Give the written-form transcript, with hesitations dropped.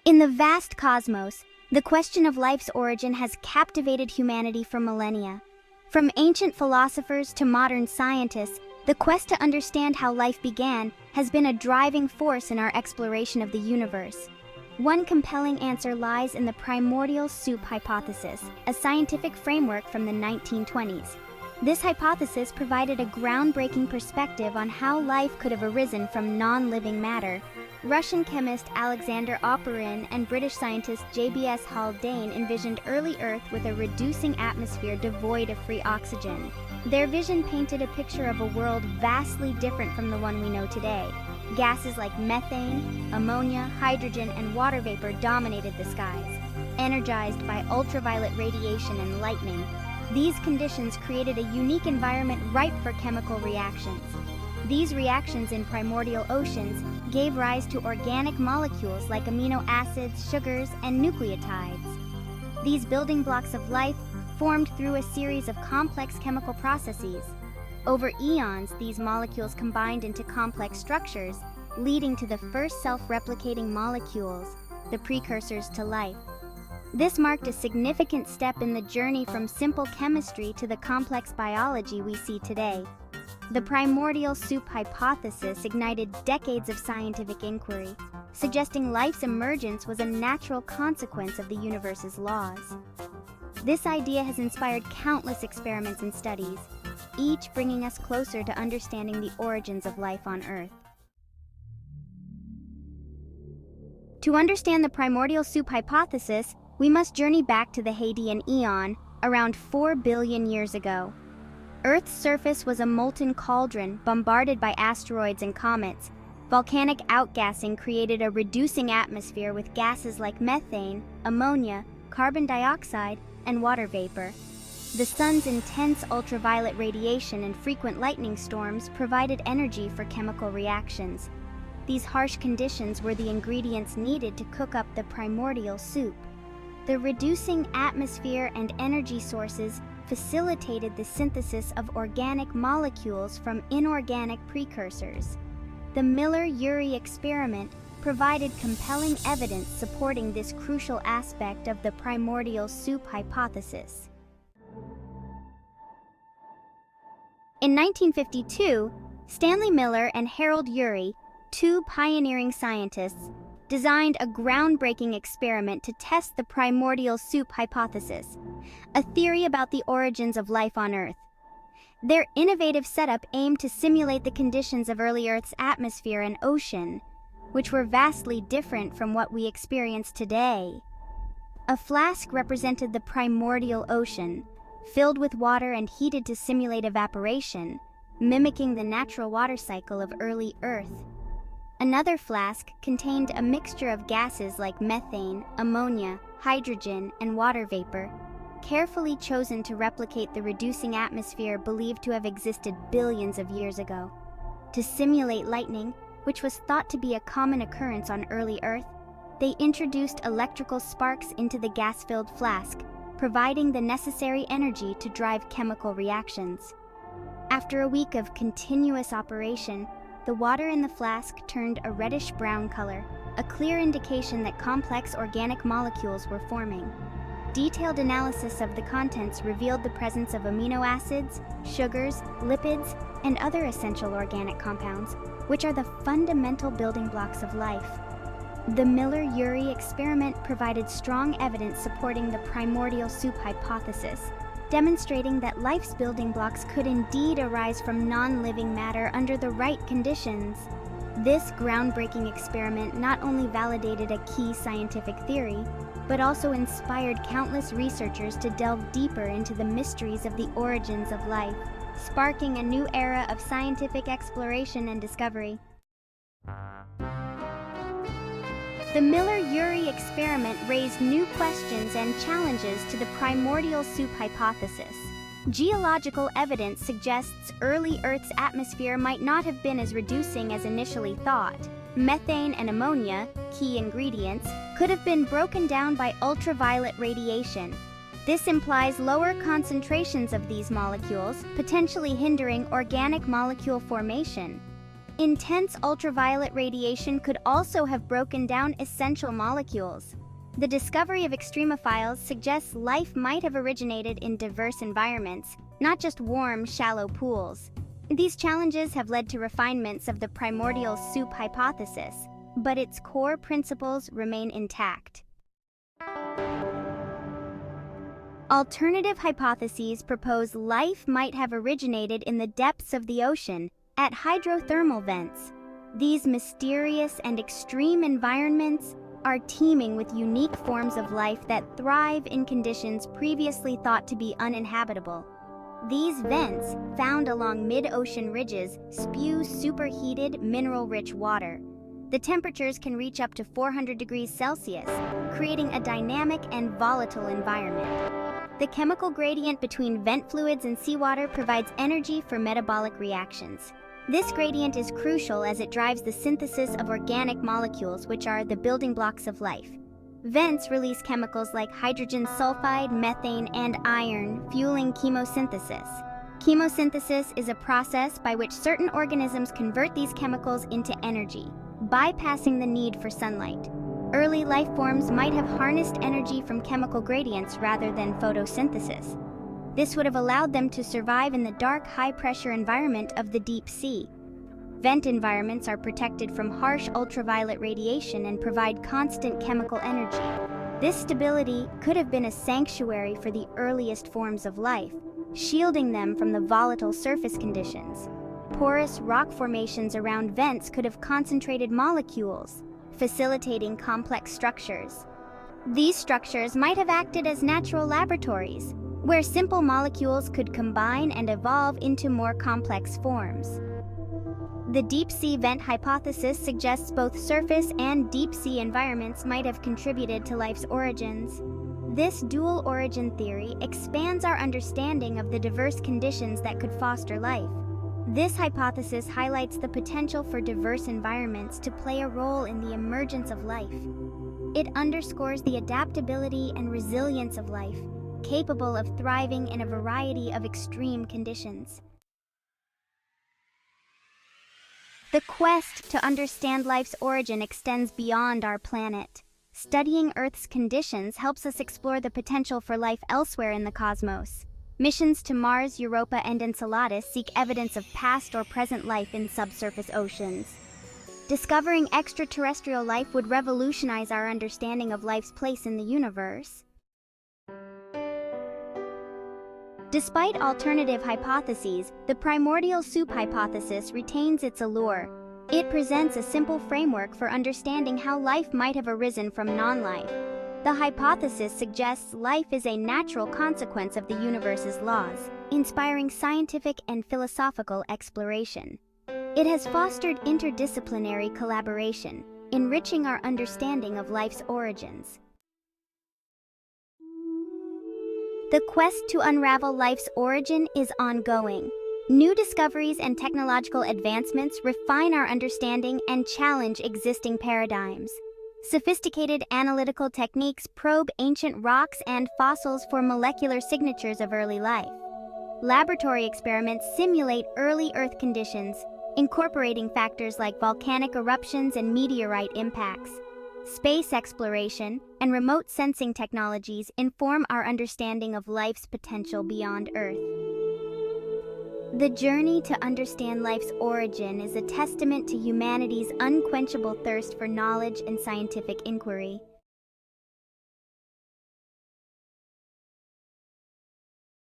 In the vast cosmos, the question of life's origin has captivated humanity for millennia. From ancient philosophers to modern scientists, the quest to understand how life began has been a driving force in our exploration of the universe. One compelling answer lies in the primordial soup hypothesis, a scientific framework from the 1920s. This hypothesis provided a groundbreaking perspective on how life could have arisen from non-living matter. Russian chemist Alexander Oparin and British scientist J.B.S. Haldane envisioned early Earth with a reducing atmosphere devoid of free oxygen. Their vision painted a picture of a world vastly different from the one we know today. Gases like methane, ammonia, hydrogen, and water vapor dominated the skies, energized by ultraviolet radiation and lightning. These conditions created a unique environment ripe for chemical reactions. These reactions in primordial oceans gave rise to organic molecules like amino acids, sugars, and nucleotides. These building blocks of life formed through a series of complex chemical processes. Over eons, these molecules combined into complex structures, leading to the first self-replicating molecules, the precursors to life. This marked a significant step in the journey from simple chemistry to the complex biology we see today. The primordial soup hypothesis ignited decades of scientific inquiry, suggesting life's emergence was a natural consequence of the universe's laws. This idea has inspired countless experiments and studies, each bringing us closer to understanding the origins of life on Earth. To understand the primordial soup hypothesis, we must journey back to the Hadean Eon, around 4 billion years ago. Earth's surface was a molten cauldron bombarded by asteroids and comets. Volcanic outgassing created a reducing atmosphere with gases like methane, ammonia, carbon dioxide, and water vapor. The sun's intense ultraviolet radiation and frequent lightning storms provided energy for chemical reactions. These harsh conditions were the ingredients needed to cook up the primordial soup. The reducing atmosphere and energy sources facilitated the synthesis of organic molecules from inorganic precursors. The Miller-Urey experiment provided compelling evidence supporting this crucial aspect of the primordial soup hypothesis. In 1952, Stanley Miller and Harold Urey, two pioneering scientists, designed a groundbreaking experiment to test the primordial soup hypothesis, a theory about the origins of life on Earth. Their innovative setup aimed to simulate the conditions of early Earth's atmosphere and ocean, which were vastly different from what we experience today. A flask represented the primordial ocean, filled with water and heated to simulate evaporation, mimicking the natural water cycle of early Earth. Another flask contained a mixture of gases like methane, ammonia, hydrogen, and water vapor, carefully chosen to replicate the reducing atmosphere believed to have existed billions of years ago. To simulate lightning, which was thought to be a common occurrence on early Earth, they introduced electrical sparks into the gas-filled flask, providing the necessary energy to drive chemical reactions. After a week of continuous operation, the water in the flask turned a reddish-brown color, a clear indication that complex organic molecules were forming. Detailed analysis of the contents revealed the presence of amino acids, sugars, lipids, and other essential organic compounds, which are the fundamental building blocks of life. The Miller-Urey experiment provided strong evidence supporting the primordial soup hypothesis, demonstrating that life's building blocks could indeed arise from non-living matter under the right conditions. This groundbreaking experiment not only validated a key scientific theory, but also inspired countless researchers to delve deeper into the mysteries of the origins of life, sparking a new era of scientific exploration and discovery. The Miller-Urey experiment raised new questions and challenges to the primordial soup hypothesis. Geological evidence suggests early Earth's atmosphere might not have been as reducing as initially thought. Methane and ammonia, key ingredients, could have been broken down by ultraviolet radiation. This implies lower concentrations of these molecules, potentially hindering organic molecule formation. Intense ultraviolet radiation could also have broken down essential molecules. The discovery of extremophiles suggests life might have originated in diverse environments, not just warm, shallow pools. These challenges have led to refinements of the primordial soup hypothesis, but its core principles remain intact. Alternative hypotheses propose life might have originated in the depths of the ocean, at hydrothermal vents. These mysterious and extreme environments are teeming with unique forms of life that thrive in conditions previously thought to be uninhabitable. These vents, found along mid-ocean ridges, spew superheated, mineral-rich water. The temperatures can reach up to 400 degrees Celsius, creating a dynamic and volatile environment. The chemical gradient between vent fluids and seawater provides energy for metabolic reactions. This gradient is crucial as it drives the synthesis of organic molecules, which are the building blocks of life. Vents release chemicals like hydrogen sulfide, methane, and iron, fueling chemosynthesis. Chemosynthesis is a process by which certain organisms convert these chemicals into energy, bypassing the need for sunlight. Early life forms might have harnessed energy from chemical gradients rather than photosynthesis. This would have allowed them to survive in the dark, high-pressure environment of the deep sea. Vent environments are protected from harsh ultraviolet radiation and provide constant chemical energy. This stability could have been a sanctuary for the earliest forms of life, shielding them from the volatile surface conditions. Porous rock formations around vents could have concentrated molecules, facilitating complex structures. These structures might have acted as natural laboratories, where simple molecules could combine and evolve into more complex forms. The deep-sea vent hypothesis suggests both surface and deep-sea environments might have contributed to life's origins. This dual origin theory expands our understanding of the diverse conditions that could foster life. This hypothesis highlights the potential for diverse environments to play a role in the emergence of life. It underscores the adaptability and resilience of life, capable of thriving in a variety of extreme conditions. The quest to understand life's origin extends beyond our planet. Studying Earth's conditions helps us explore the potential for life elsewhere in the cosmos. Missions to Mars, Europa, and Enceladus seek evidence of past or present life in subsurface oceans. Discovering extraterrestrial life would revolutionize our understanding of life's place in the universe. Despite alternative hypotheses, the primordial soup hypothesis retains its allure. It presents a simple framework for understanding how life might have arisen from non-life. The hypothesis suggests life is a natural consequence of the universe's laws, inspiring scientific and philosophical exploration. It has fostered interdisciplinary collaboration, enriching our understanding of life's origins. The quest to unravel life's origin is ongoing. New discoveries and technological advancements refine our understanding and challenge existing paradigms. Sophisticated analytical techniques probe ancient rocks and fossils for molecular signatures of early life. Laboratory experiments simulate early Earth conditions, incorporating factors like volcanic eruptions and meteorite impacts. Space exploration and remote sensing technologies inform our understanding of life's potential beyond Earth. The journey to understand life's origin is a testament to humanity's unquenchable thirst for knowledge and scientific inquiry.